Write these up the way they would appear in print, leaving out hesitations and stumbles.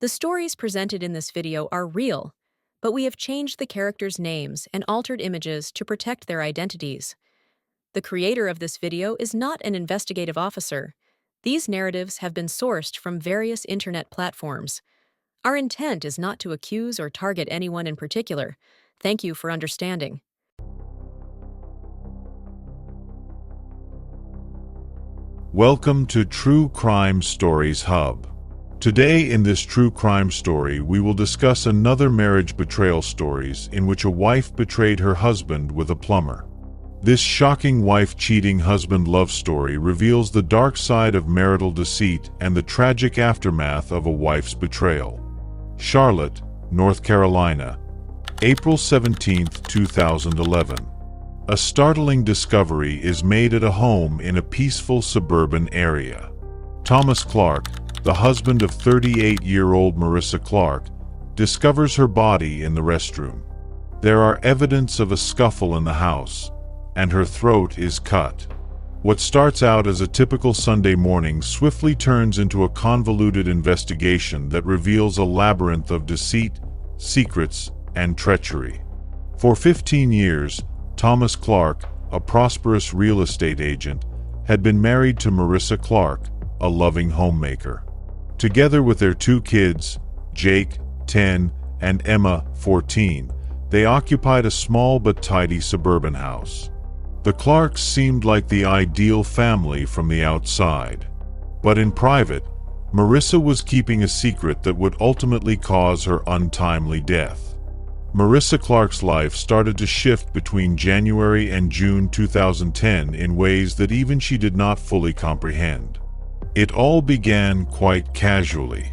The stories presented in this video are real, but we have changed the characters' names and altered images to protect their identities. The creator of this video is not an investigative officer. These narratives have been sourced from various internet platforms. Our intent is not to accuse or target anyone in particular. Thank you for understanding. Welcome to True Crime Stories Hub. Today in this true crime story, we will discuss another marriage betrayal stories in which a wife betrayed her husband with a plumber. This shocking wife-cheating husband love story reveals the dark side of marital deceit and the tragic aftermath of a wife's betrayal. Charlotte, North Carolina, April 17, 2011. A startling discovery is made at a home in a peaceful suburban area. Thomas Clark, the husband of 38-year-old Marissa Clark, discovers her body in the restroom. There are evidence of a scuffle in the house, and her throat is cut. What starts out as a typical Sunday morning swiftly turns into a convoluted investigation that reveals a labyrinth of deceit, secrets, and treachery. For 15 years, Thomas Clark, a prosperous real estate agent, had been married to Marissa Clark, a loving homemaker. Together with their two kids, Jake, 10, and Emma, 14, they occupied a small but tidy suburban house. The Clarks seemed like the ideal family from the outside. But in private, Marissa was keeping a secret that would ultimately cause her untimely death. Marissa Clark's life started to shift between January and June 2010 in ways that even she did not fully comprehend. It all began quite casually.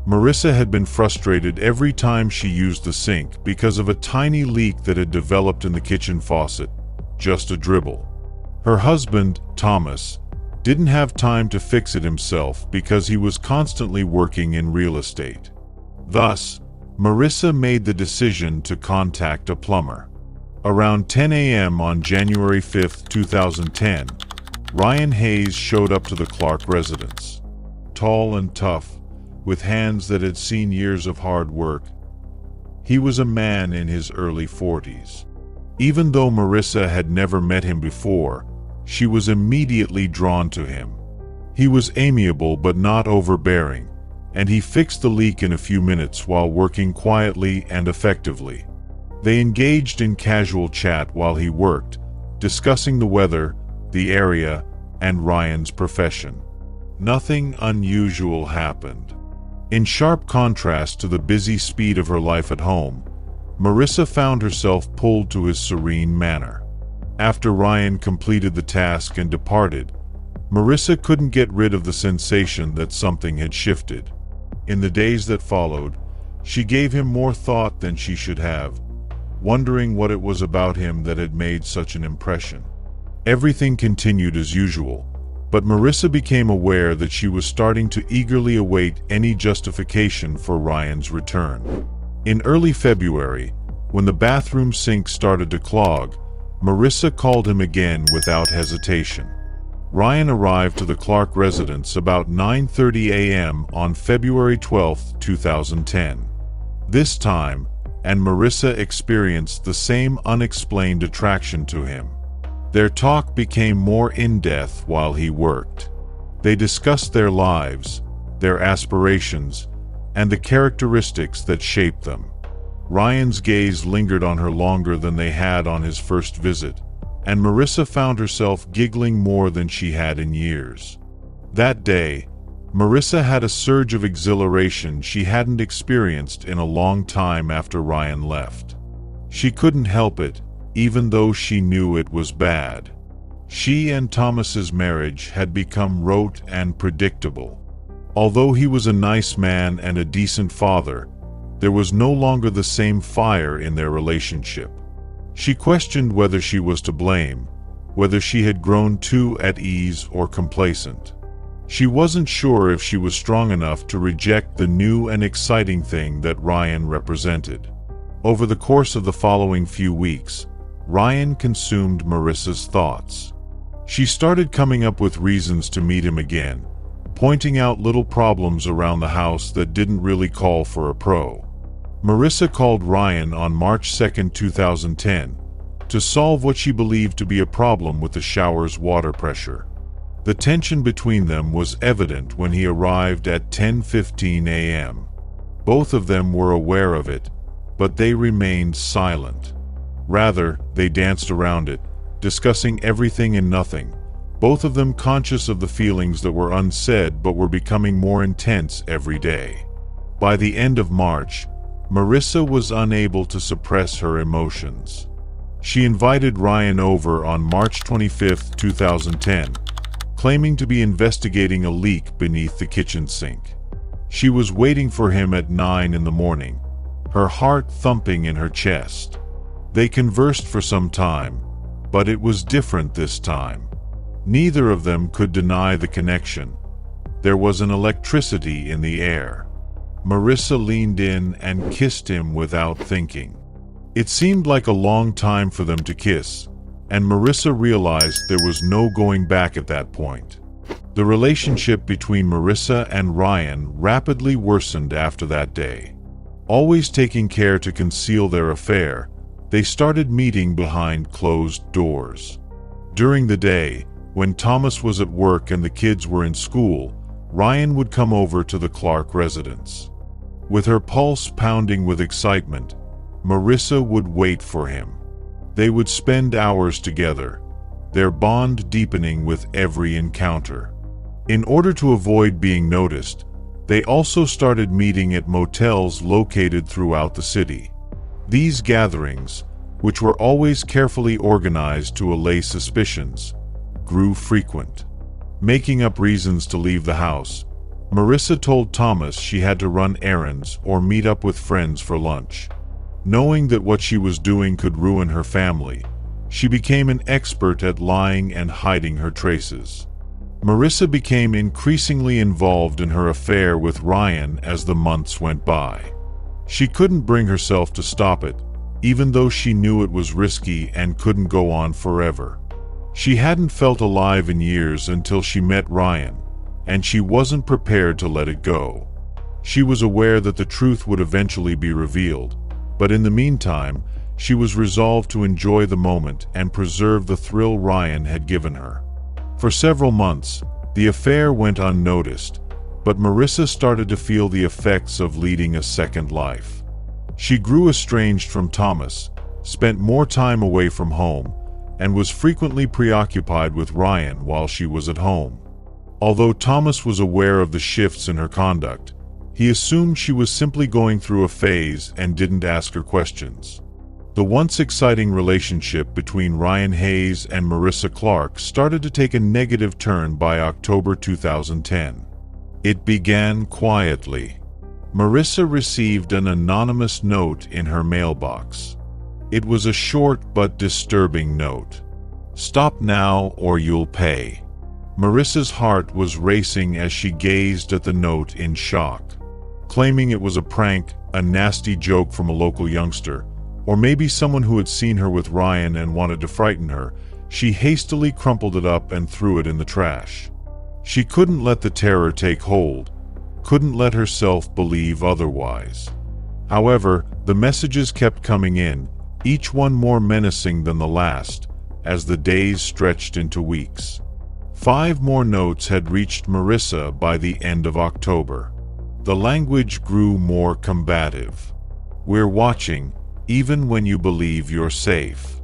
Marissa had been frustrated every time she used the sink because of a tiny leak that had developed in the kitchen faucet, just a dribble. Her husband, Thomas, didn't have time to fix it himself because he was constantly working in real estate. Thus, Marissa made the decision to contact a plumber. Around 10 a.m. on January 5, 2010, Ryan Hayes showed up to the Clark residence. Tall and tough, with hands that had seen years of hard work, he was a man in his early 40s. Even though Marissa had never met him before, she was immediately drawn to him. He was amiable but not overbearing, and he fixed the leak in a few minutes while working quietly and effectively. They engaged in casual chat while he worked, discussing the weather, the area, and Ryan's profession. Nothing unusual happened. In sharp contrast to the busy speed of her life at home, Marissa found herself pulled to his serene manner. After Ryan completed the task and departed, Marissa couldn't get rid of the sensation that something had shifted. In the days that followed, she gave him more thought than she should have, wondering what it was about him that had made such an impression. Everything continued as usual, but Marissa became aware that she was starting to eagerly await any justification for Ryan's return. In early February, when the bathroom sink started to clog, Marissa called him again without hesitation. Ryan arrived to the Clark residence about 9:30 a.m. on February 12, 2010. This time, and Marissa experienced the same unexplained attraction to him. Their talk became more in-depth while he worked. They discussed their lives, their aspirations, and the characteristics that shaped them. Ryan's gaze lingered on her longer than they had on his first visit, and Marissa found herself giggling more than she had in years. That day, Marissa had a surge of exhilaration she hadn't experienced in a long time after Ryan left. She couldn't help it, even though she knew it was bad. She and Thomas's marriage had become rote and predictable. Although he was a nice man and a decent father, there was no longer the same fire in their relationship. She questioned whether she was to blame, whether she had grown too at ease or complacent. She wasn't sure if she was strong enough to reject the new and exciting thing that Ryan represented. Over the course of the following few weeks, Ryan consumed Marissa's thoughts. She started coming up with reasons to meet him again, pointing out little problems around the house that didn't really call for a pro. Marissa called Ryan on March 2, 2010, to solve what she believed to be a problem with the shower's water pressure. The tension between them was evident when he arrived at 10:15 a.m. Both of them were aware of it, but they remained silent. Rather, they danced around it, discussing everything and nothing, both of them conscious of the feelings that were unsaid but were becoming more intense every day. By the end of March, Marissa was unable to suppress her emotions. She invited Ryan over on March 25, 2010, claiming to be investigating a leak beneath the kitchen sink. She was waiting for him at 9 in the morning, her heart thumping in her chest. They conversed for some time, but it was different this time. Neither of them could deny the connection. There was an electricity in the air. Marissa leaned in and kissed him without thinking. It seemed like a long time for them to kiss, and Marissa realized there was no going back at that point. The relationship between Marissa and Ryan rapidly worsened after that day. Always taking care to conceal their affair, they started meeting behind closed doors. During the day, when Thomas was at work and the kids were in school, Ryan would come over to the Clark residence. With her pulse pounding with excitement, Marissa would wait for him. They would spend hours together, their bond deepening with every encounter. In order to avoid being noticed, they also started meeting at motels located throughout the city. These gatherings, which were always carefully organized to allay suspicions, grew frequent. Making up reasons to leave the house, Marissa told Thomas she had to run errands or meet up with friends for lunch. Knowing that what she was doing could ruin her family, she became an expert at lying and hiding her traces. Marissa became increasingly involved in her affair with Ryan as the months went by. She couldn't bring herself to stop it, even though she knew it was risky and couldn't go on forever. She hadn't felt alive in years until she met Ryan, and she wasn't prepared to let it go. She was aware that the truth would eventually be revealed, but in the meantime, she was resolved to enjoy the moment and preserve the thrill Ryan had given her. For several months, the affair went unnoticed, but Marissa started to feel the effects of leading a second life. She grew estranged from Thomas, spent more time away from home, and was frequently preoccupied with Ryan while she was at home. Although Thomas was aware of the shifts in her conduct, he assumed she was simply going through a phase and didn't ask her questions. The once exciting relationship between Ryan Hayes and Marissa Clark started to take a negative turn by October 2010. It began quietly. Marissa received an anonymous note in her mailbox. It was a short but disturbing note. "Stop now or you'll pay." Marissa's heart was racing as she gazed at the note in shock. Claiming it was a prank, a nasty joke from a local youngster, or maybe someone who had seen her with Ryan and wanted to frighten her, she hastily crumpled it up and threw it in the trash. She couldn't let the terror take hold, couldn't let herself believe otherwise. However, the messages kept coming in, each one more menacing than the last, as the days stretched into weeks. 5 more notes had reached Marissa by the end of October. The language grew more combative. "We're watching, even when you believe you're safe.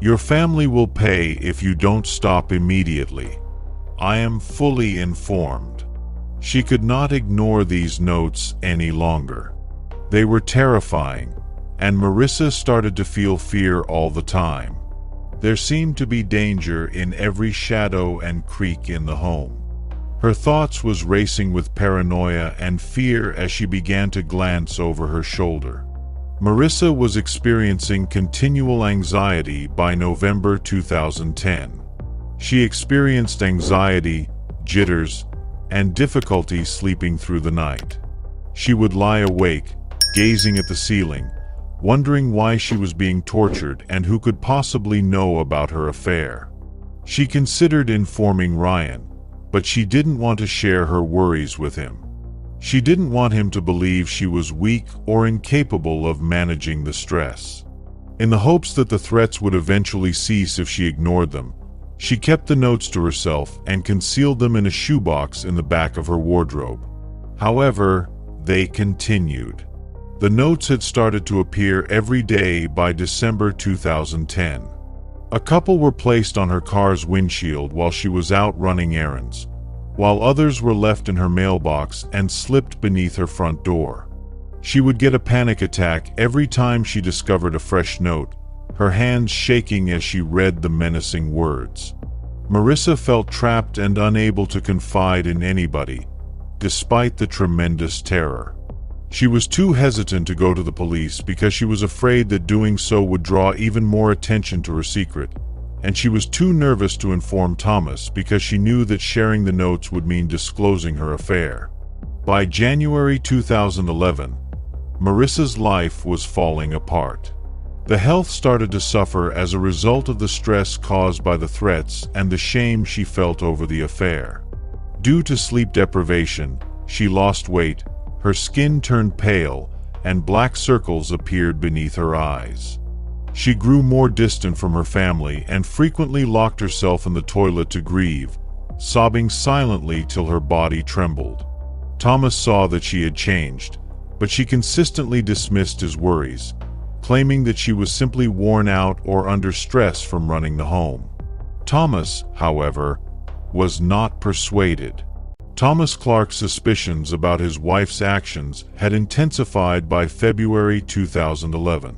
Your family will pay if you don't stop immediately. I am fully informed." She could not ignore these notes any longer. They were terrifying, and Marissa started to feel fear all the time. There seemed to be danger in every shadow and creak in the home. Her thoughts was racing with paranoia and fear as she began to glance over her shoulder. Marissa was experiencing continual anxiety by November 2010. She experienced anxiety, jitters, and difficulty sleeping through the night. She would lie awake, gazing at the ceiling, wondering why she was being tortured and who could possibly know about her affair. She considered informing Ryan, but she didn't want to share her worries with him. She didn't want him to believe she was weak or incapable of managing the stress. In the hopes that the threats would eventually cease if she ignored them, she kept the notes to herself and concealed them in a shoebox in the back of her wardrobe. However, they continued. The notes had started to appear every day by December 2010. A couple were placed on her car's windshield while she was out running errands, while others were left in her mailbox and slipped beneath her front door. She would get a panic attack every time she discovered a fresh note, her hands shaking as she read the menacing words. Marissa felt trapped and unable to confide in anybody, despite the tremendous terror. She was too hesitant to go to the police because she was afraid that doing so would draw even more attention to her secret, and she was too nervous to inform Thomas because she knew that sharing the notes would mean disclosing her affair. By January 2011, Marissa's life was falling apart. The health started to suffer as a result of the stress caused by the threats and the shame she felt over the affair. Due to sleep deprivation, she lost weight, her skin turned pale, and black circles appeared beneath her eyes. She grew more distant from her family and frequently locked herself in the toilet to grieve, sobbing silently till her body trembled. Thomas saw that she had changed, but she consistently dismissed his worries, claiming that she was simply worn out or under stress from running the home. Thomas, however, was not persuaded. Thomas Clark's suspicions about his wife's actions had intensified by February 2011.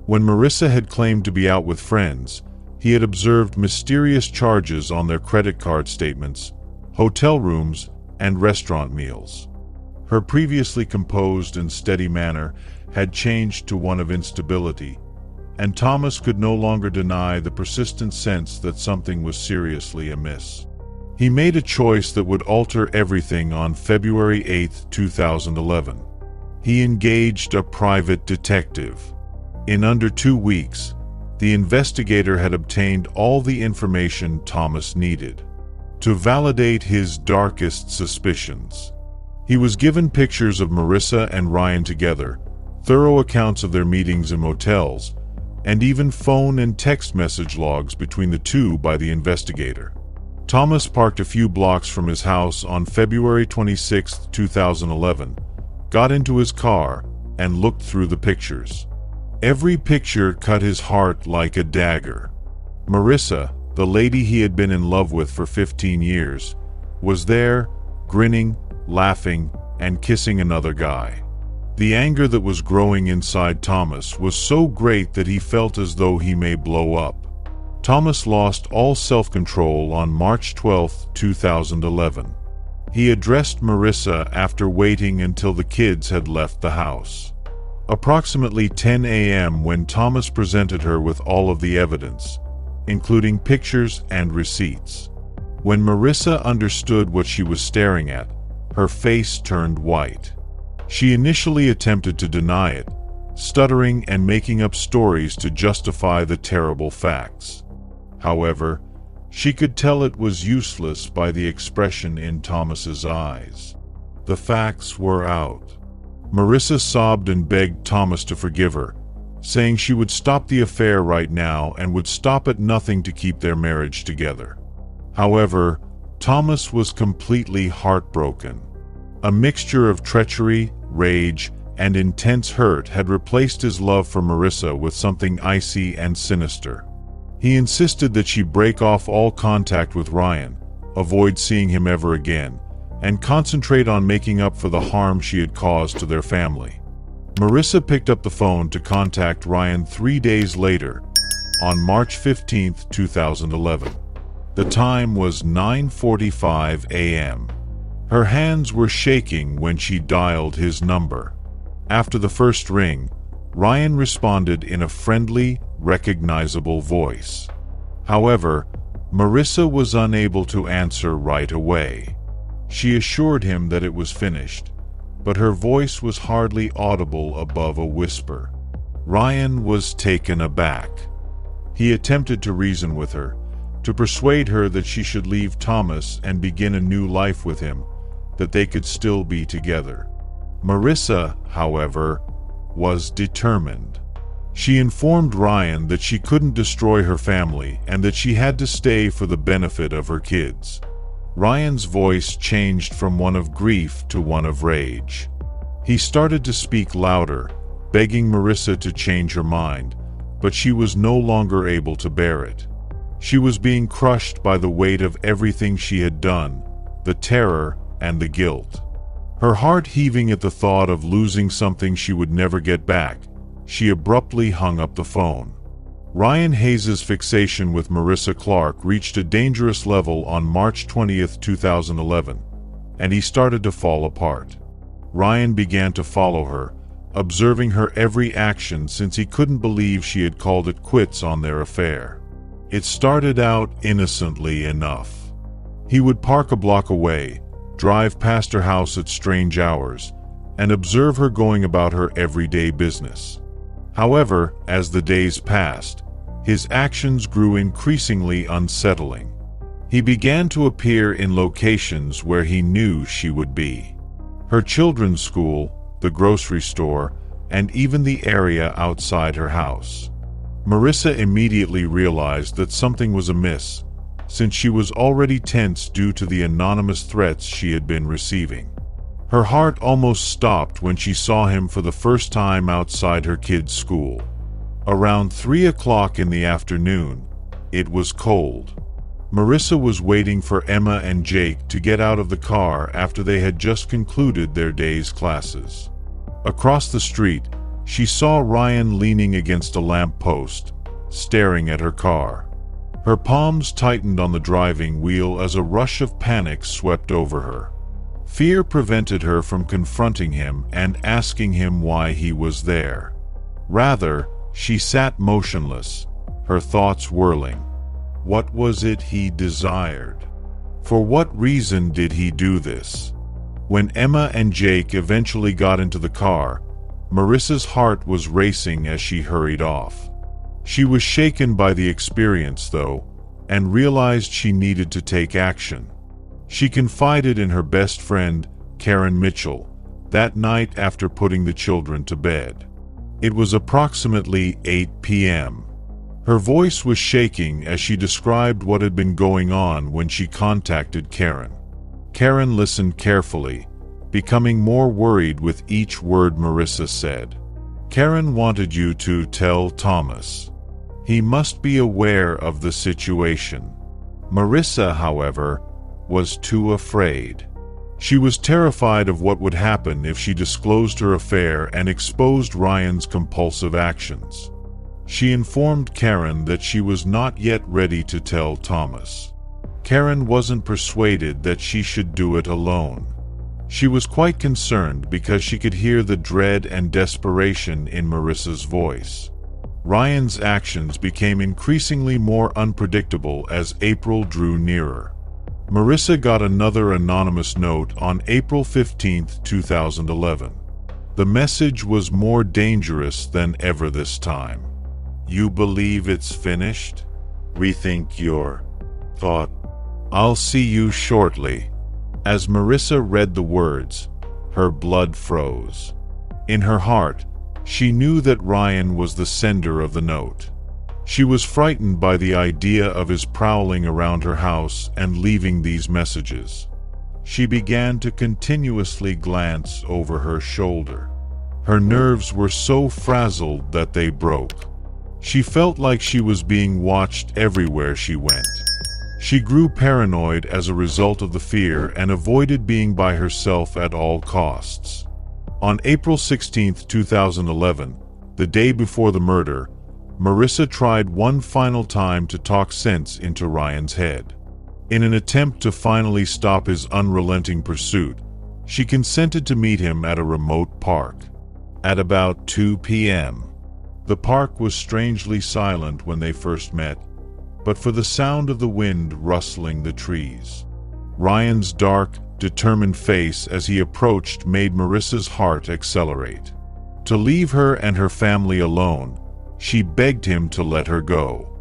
When Marissa had claimed to be out with friends, he had observed mysterious charges on their credit card statements, hotel rooms, and restaurant meals. Her previously composed and steady manner had changed to one of instability, and Thomas could no longer deny the persistent sense that something was seriously amiss. He made a choice that would alter everything on February 8, 2011. He engaged a private detective. In under 2 weeks, the investigator had obtained all the information Thomas needed to validate his darkest suspicions. He was given pictures of Marissa and Ryan together, thorough accounts of their meetings in motels, and even phone and text message logs between the two by the investigator. Thomas parked a few blocks from his house on February 26, 2011, got into his car, and looked through the pictures. Every picture cut his heart like a dagger. Marissa, the lady he had been in love with for 15 years, was there, grinning, laughing, and kissing another guy. The anger that was growing inside Thomas was so great that he felt as though he may blow up. Thomas lost all self-control on March 12, 2011. He addressed Marissa after waiting until the kids had left the house. Approximately 10 a.m. when Thomas presented her with all of the evidence, including pictures and receipts. When Marissa understood what she was staring at, her face turned white. She initially attempted to deny it, stuttering and making up stories to justify the terrible facts. However, she could tell it was useless by the expression in Thomas's eyes. The facts were out. Marissa sobbed and begged Thomas to forgive her, saying she would stop the affair right now and would stop at nothing to keep their marriage together. However, Thomas was completely heartbroken. A mixture of treachery, rage, and intense hurt had replaced his love for Marissa with something icy and sinister. He insisted that she break off all contact with Ryan, avoid seeing him ever again, and concentrate on making up for the harm she had caused to their family. Marissa picked up the phone to contact Ryan 3 days later, on March 15, 2011. The time was 9:45 a.m. Her hands were shaking when she dialed his number. After the first ring, Ryan responded in a friendly, recognizable voice. However, Marissa was unable to answer right away. She assured him that it was finished, but her voice was hardly audible above a whisper. Ryan was taken aback. He attempted to reason with her, to persuade her that she should leave Thomas and begin a new life with him, that they could still be together. Marissa, however, was determined. She informed Ryan that she couldn't destroy her family and that she had to stay for the benefit of her kids. Ryan's voice changed from one of grief to one of rage. He started to speak louder, begging Marissa to change her mind, but she was no longer able to bear it. She was being crushed by the weight of everything she had done, the terror and the guilt. Her heart heaving at the thought of losing something she would never get back, she abruptly hung up the phone. Ryan Hayes' fixation with Marissa Clark reached a dangerous level on March 20, 2011, and he started to fall apart. Ryan began to follow her, observing her every action since he couldn't believe she had called it quits on their affair. It started out innocently enough. He would park a block away, drive past her house at strange hours, and observe her going about her everyday business. However, as the days passed, his actions grew increasingly unsettling. He began to appear in locations where he knew she would be. Her children's school, the grocery store, and even the area outside her house. Marissa immediately realized that something was amiss, since she was already tense due to the anonymous threats she had been receiving. Her heart almost stopped when she saw him for the first time outside her kids' school. Around 3 o'clock in the afternoon, it was cold. Marissa was waiting for Emma and Jake to get out of the car after they had just concluded their day's classes. Across the street, she saw Ryan leaning against a lamppost, staring at her car. Her palms tightened on the driving wheel as a rush of panic swept over her. Fear prevented her from confronting him and asking him why he was there. Rather, she sat motionless, her thoughts whirling. What was it he desired? For what reason did he do this? When Emma and Jake eventually got into the car, Marissa's heart was racing as she hurried off. She was shaken by the experience, though, and realized she needed to take action. She confided in her best friend, Karen Mitchell, that night after putting the children to bed. It was approximately 8 p.m. Her voice was shaking as she described what had been going on when she contacted Karen. Karen listened carefully, becoming more worried with each word Marissa said. Karen wanted you to tell Thomas. He must be aware of the situation. Marissa, however, was too afraid. She was terrified of what would happen if she disclosed her affair and exposed Ryan's compulsive actions. She informed Karen that she was not yet ready to tell Thomas. Karen wasn't persuaded that she should do it alone. She was quite concerned because she could hear the dread and desperation in Marissa's voice. Ryan's actions became increasingly more unpredictable as April drew nearer. Marissa got another anonymous note on April 15, 2011. The message was more dangerous than ever this time. You believe it's finished? Rethink your thought. I'll see you shortly. As Marissa read the words, her blood froze. In her heart, she knew that Ryan was the sender of the note. She was frightened by the idea of his prowling around her house and leaving these messages. She began to continuously glance over her shoulder. Her nerves were so frazzled that they broke. She felt like she was being watched everywhere she went. She grew paranoid as a result of the fear and avoided being by herself at all costs. On April 16, 2011, the day before the murder, Marissa tried one final time to talk sense into Ryan's head. In an attempt to finally stop his unrelenting pursuit, she consented to meet him at a remote park. At about 2 p.m. The park was strangely silent when they first met, but for the sound of the wind rustling the trees. Ryan's dark, determined face as he approached made Marissa's heart accelerate. To leave her and her family alone, she begged him to let her go.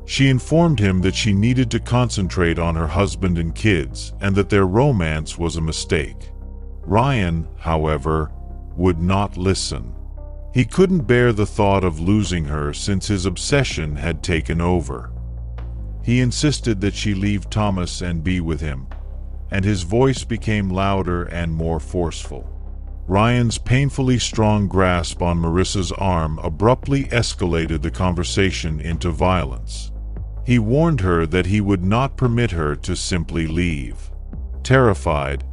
She informed him that she needed to concentrate on her husband and kids and that their romance was a mistake. Ryan, however, would not listen. He couldn't bear the thought of losing her since his obsession had taken over. He insisted that she leave Thomas and be with him, and his voice became louder and more forceful. Ryan's painfully strong grasp on Marissa's arm abruptly escalated the conversation into violence. He warned her that he would not permit her to simply leave. Terrified,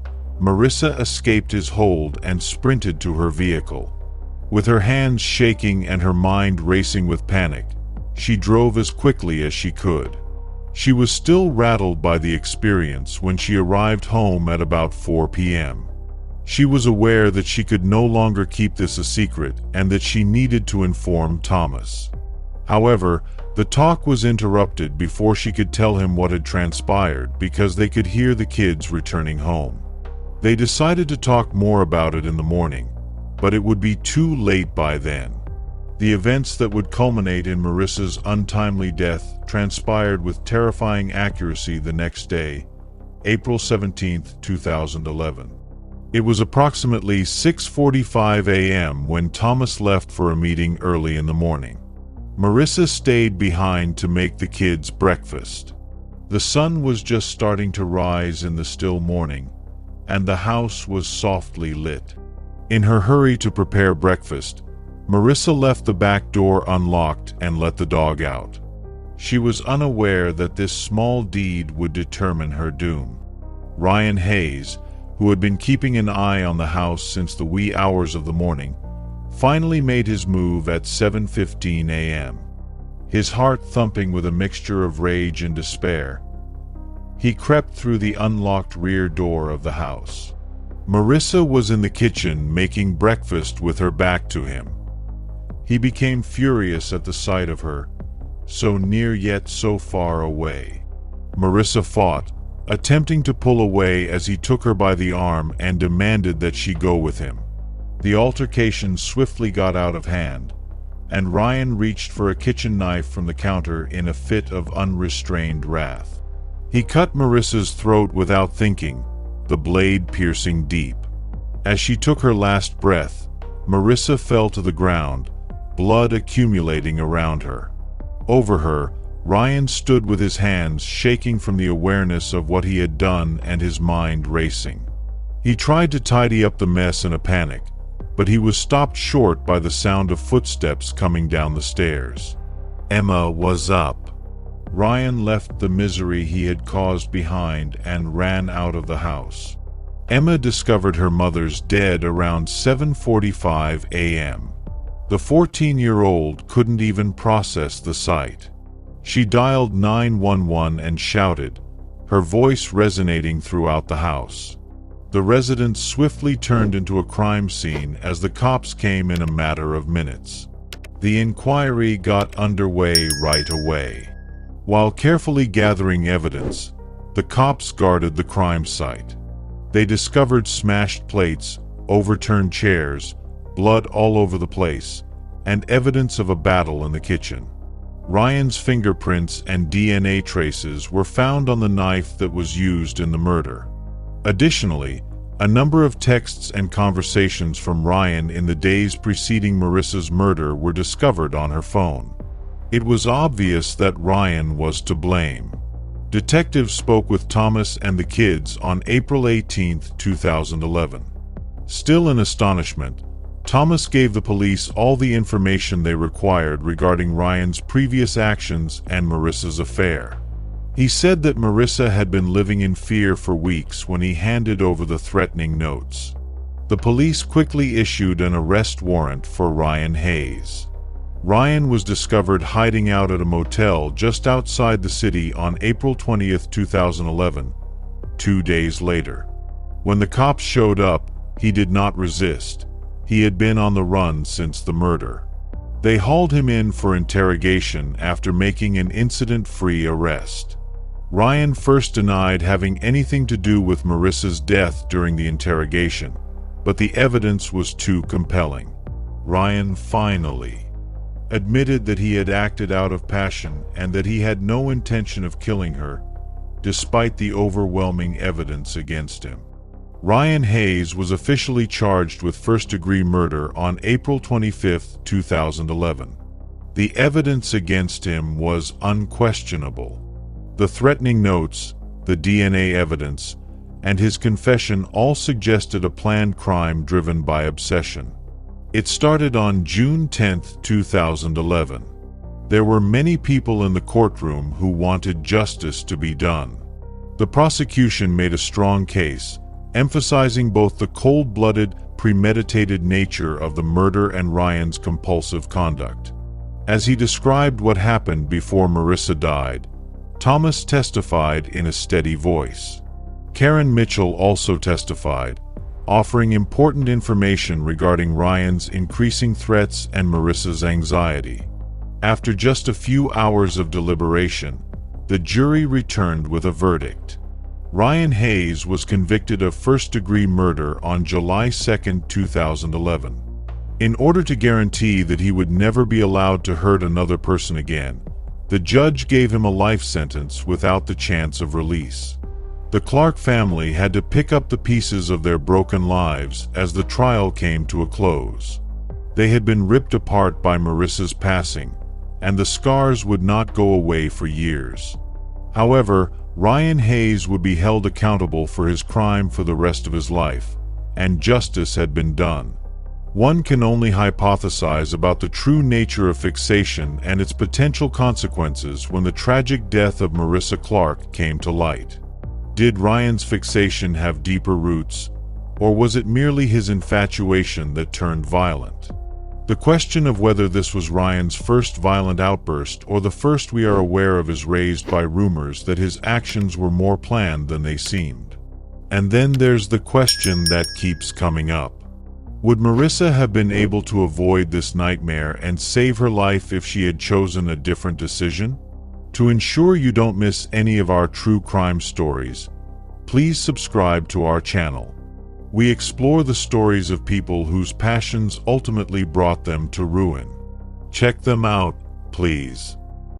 Marissa escaped his hold and sprinted to her vehicle. With her hands shaking and her mind racing with panic, she drove as quickly as she could. She was still rattled by the experience when she arrived home at about 4 p.m. She was aware that she could no longer keep this a secret and that she needed to inform Thomas. However, the talk was interrupted before she could tell him what had transpired because they could hear the kids returning home. They decided to talk more about it in the morning, but it would be too late by then. The events that would culminate in Marissa's untimely death transpired with terrifying accuracy the next day, April 17, 2011. It was approximately 6:45 a.m. when Thomas left for a meeting early in the morning. Marissa stayed behind to make the kids breakfast. The sun was just starting to rise in the still morning, and the house was softly lit. In her hurry to prepare breakfast, Marissa left the back door unlocked and let the dog out. She was unaware that this small deed would determine her doom. Ryan Hayes, who had been keeping an eye on the house since the wee hours of the morning, finally made his move at 7:15 a.m. His heart thumping with a mixture of rage and despair, he crept through the unlocked rear door of the house. Marissa was in the kitchen making breakfast with her back to him. He became furious at the sight of her, so near yet so far away. Marissa fought, attempting to pull away as he took her by the arm and demanded that she go with him. The altercation swiftly got out of hand, and Ryan reached for a kitchen knife from the counter in a fit of unrestrained wrath. He cut Marissa's throat without thinking, the blade piercing deep. As she took her last breath, Marissa fell to the ground, blood accumulating around her. Over her, Ryan stood with his hands shaking from the awareness of what he had done and his mind racing. He tried to tidy up the mess in a panic, but he was stopped short by the sound of footsteps coming down the stairs. Emma was up. Ryan left the misery he had caused behind and ran out of the house. Emma discovered her mother's dead around 7:45 a.m. The 14-year-old couldn't even process the sight. She dialed 911 and shouted, her voice resonating throughout the house. The residence swiftly turned into a crime scene as the cops came in a matter of minutes. The inquiry got underway right away. While carefully gathering evidence, the cops guarded the crime site. They discovered smashed plates, overturned chairs, blood all over the place, and evidence of a battle in the kitchen. Ryan's fingerprints and DNA traces were found on the knife that was used in the murder. Additionally, a number of texts and conversations from Ryan in the days preceding Marissa's murder were discovered on her phone. It was obvious that Ryan was to blame. Detectives spoke with Thomas and the kids on April 18, 2011. Still in astonishment, Thomas gave the police all the information they required regarding Ryan's previous actions and Marissa's affair. He said that Marissa had been living in fear for weeks when he handed over the threatening notes. The police quickly issued an arrest warrant for Ryan Hayes. Ryan was discovered hiding out at a motel just outside the city on April 20, 2011, 2 days later. When the cops showed up, he did not resist. He had been on the run since the murder. They hauled him in for interrogation after making an incident-free arrest. Ryan first denied having anything to do with Marissa's death during the interrogation, but the evidence was too compelling. Ryan finally admitted that he had acted out of passion and that he had no intention of killing her, despite the overwhelming evidence against him. Ryan Hayes was officially charged with first-degree murder on April 25, 2011. The evidence against him was unquestionable. The threatening notes, the DNA evidence, and his confession all suggested a planned crime driven by obsession. It started on June 10, 2011. There were many people in the courtroom who wanted justice to be done. The prosecution made a strong case, emphasizing both the cold-blooded, premeditated nature of the murder and Ryan's compulsive conduct. As he described what happened before Marissa died, Thomas testified in a steady voice. Karen Mitchell also testified, offering important information regarding Ryan's increasing threats and Marissa's anxiety. After just a few hours of deliberation, the jury returned with a verdict. Ryan Hayes was convicted of first-degree murder on July 2, 2011. In order to guarantee that he would never be allowed to hurt another person again, the judge gave him a life sentence without the chance of release. The Clark family had to pick up the pieces of their broken lives as the trial came to a close. They had been ripped apart by Marissa's passing, and the scars would not go away for years. However, Ryan Hayes would be held accountable for his crime for the rest of his life, and justice had been done. One can only hypothesize about the true nature of fixation and its potential consequences when the tragic death of Marissa Clark came to light. Did Ryan's fixation have deeper roots, or was it merely his infatuation that turned violent? The question of whether this was Ryan's first violent outburst or the first we are aware of is raised by rumors that his actions were more planned than they seemed. And then there's the question that keeps coming up. Would Marissa have been able to avoid this nightmare and save her life if she had chosen a different decision? To ensure you don't miss any of our true crime stories, please subscribe to our channel. We explore the stories of people whose passions ultimately brought them to ruin. Check them out, please.